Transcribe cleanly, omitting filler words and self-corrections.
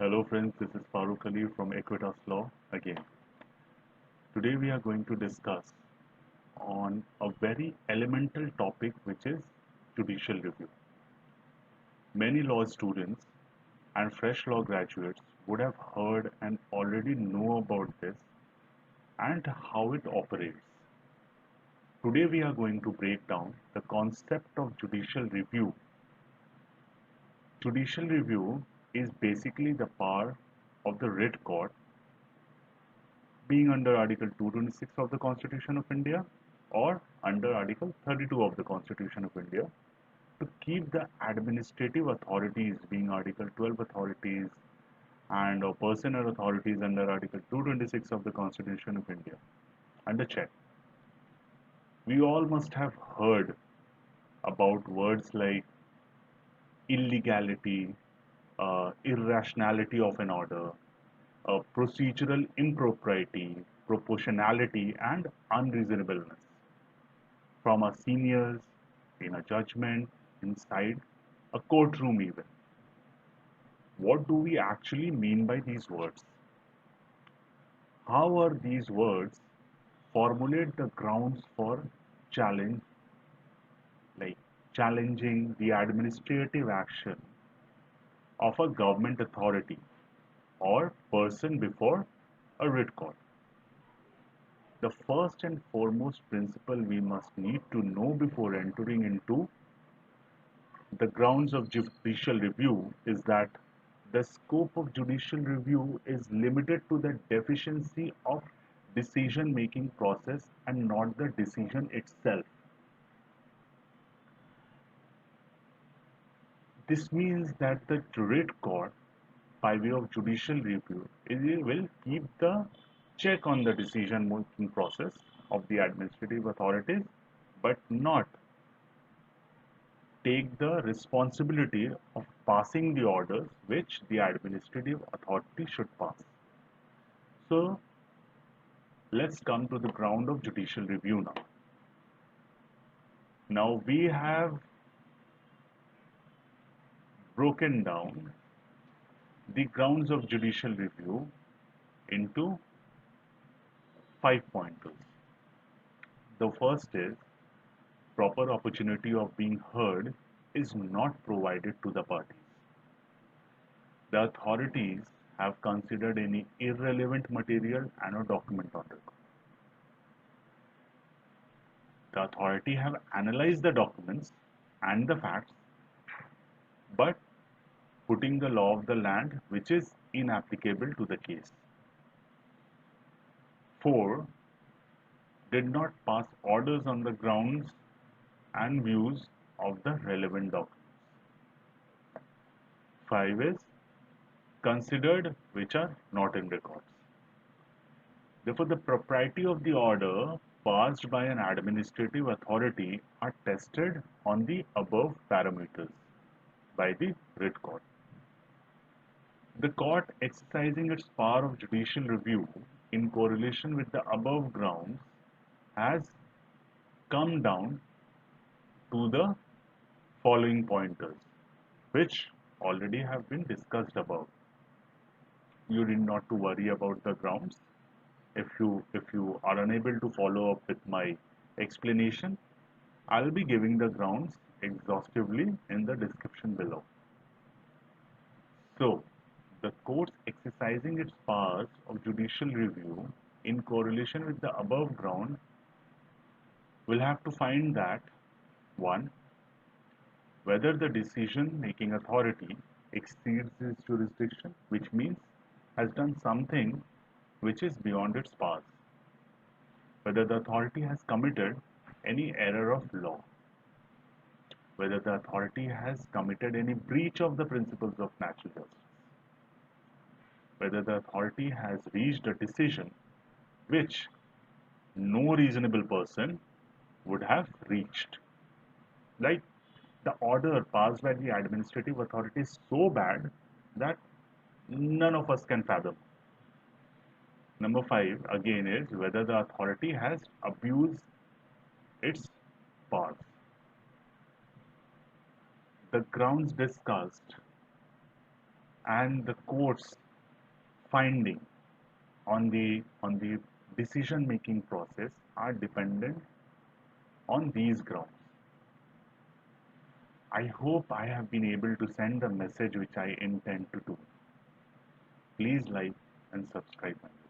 Hello friends, this is farooqueali from aequitaslaw again. Today we are going to discuss on a very elemental topic which is judicial review. Many law students and fresh law graduates would have heard and already know about this and how it operates. Today we are going to break down the concept of judicial review. Judicial review is basically the power of the Writ Court being under Article 226 of the Constitution of India or under Article 32 of the Constitution of India to keep the administrative authorities being Article 12 authorities and personal authorities under Article 226 of the Constitution of India under check. We all must have heard about words like illegality, irrationality of an order, procedural impropriety, proportionality, and unreasonableness from our seniors, in a judgment, inside a courtroom even. What do we actually mean by these words? How are these words formulate the grounds for challenge, like challenging the administrative action of a government authority or person before a writ court? The first and foremost principle we must need to know before entering into the grounds of judicial review is that the scope of judicial review is limited to the deficiency of decision making process and not the decision itself. This means that the writ court, by way of judicial review, it will keep the check on the decision making process of the administrative authorities, but not take the responsibility of passing the orders which the administrative authority should pass. So let's come to the ground of judicial review now. Now we have broken down the grounds of judicial review into 5 pointers. The first is proper opportunity of being heard is not provided to the parties. The authorities have considered any irrelevant material and a document on record. The authority have analyzed the documents and the facts, but putting the law of the land which is inapplicable to the case. 4. Did not pass orders on the grounds and views of the relevant documents. 5 is considered which are not in records. Therefore, the propriety of the order passed by an administrative authority are tested on the above parameters by the Writ Court. The court exercising its power of judicial review in correlation with the above grounds has come down to the following pointers, which already have been discussed above. You need not to worry about the grounds. If you are unable to follow up with my explanation, I'll be giving the grounds exhaustively in the description below. So, the courts exercising its powers of judicial review in correlation with the above ground will have to find that 1. Whether the decision-making authority exceeds its jurisdiction, which means has done something which is beyond its powers. Whether the authority has committed any error of law. Whether the authority has committed any breach of the principles of natural justice. Whether the authority has reached a decision which no reasonable person would have reached. Like the order passed by the administrative authority is so bad that none of us can fathom. Number 5 again is whether the authority has abused its powers. The grounds discussed and the court's finding on the decision making process are dependent on these grounds. I hope I have been able to send the message which I intend to do. Please like and subscribe my channel.